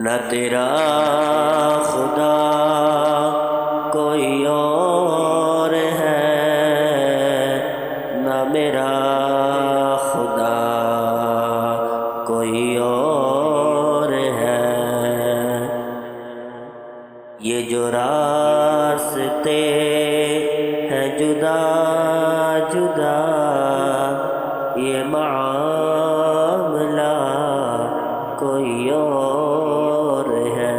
نہ تیرا خدا کوئی اور ہے، نہ میرا خدا کوئی اور ہے۔ یہ جو راستے ہیں جدا جدا، یہ معاملہ کوئی اور ہے۔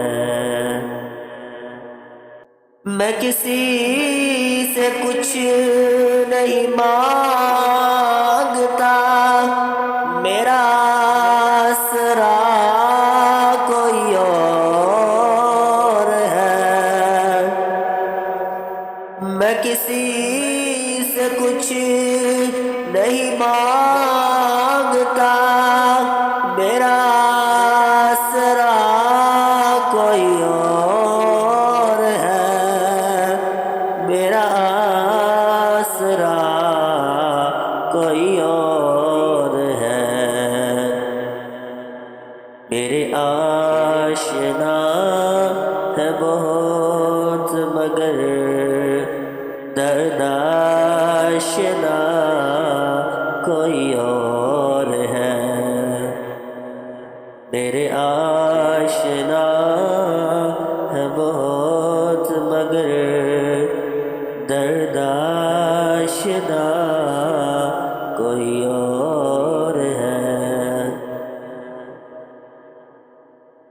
میں کسی سے کچھ نہیں مانگتا، میرا آسرا کوئی اور ہے۔ میں کسی سے کچھ نہیں مانگتا، میرا آسرا کوئی اور ہے، میرا آسرا کوئی اور ہے۔ میرے آشنا ہے بہت مگر درد آشنا کوئی اور ہے۔ میرے آشنا ہے بہت مگر درد آشنا کوئی اور ہے۔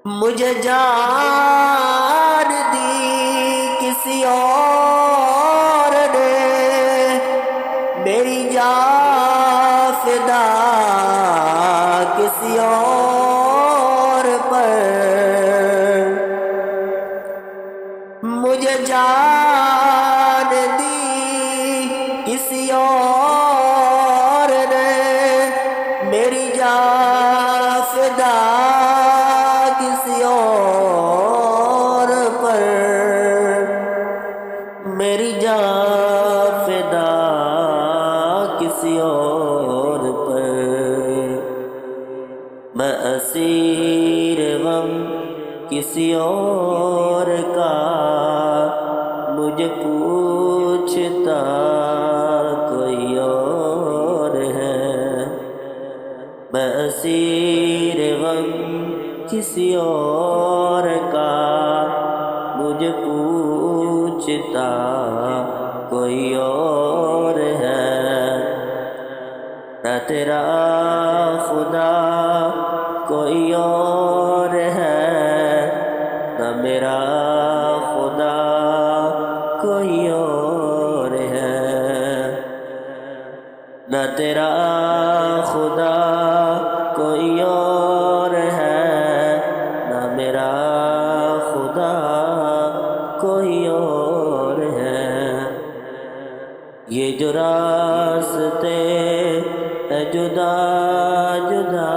مجھے جان دی کسی اور نے، میری جان فدا کسی اور پر۔ مجھے جان دی کسی اور نے، میری جان فدا کسی اور پر، میری جان فدا کسی اور پر۔ میں اسیر غم کسی اور کا، مجھے پوچھتا کوئی اور ہے۔ میں اسیر غم کسی اور کا، مجھے پوچھتا کوئی اور ہے۔ نہ تیرا خدا کوئی اور ہے، نہ میرا خدا کوئی اور ہے۔ نہ تیرا خدا کوئی اور ہے، نہ میرا خدا کوئی اور ہے۔ یہ جو راستے ہیں جدا جدا،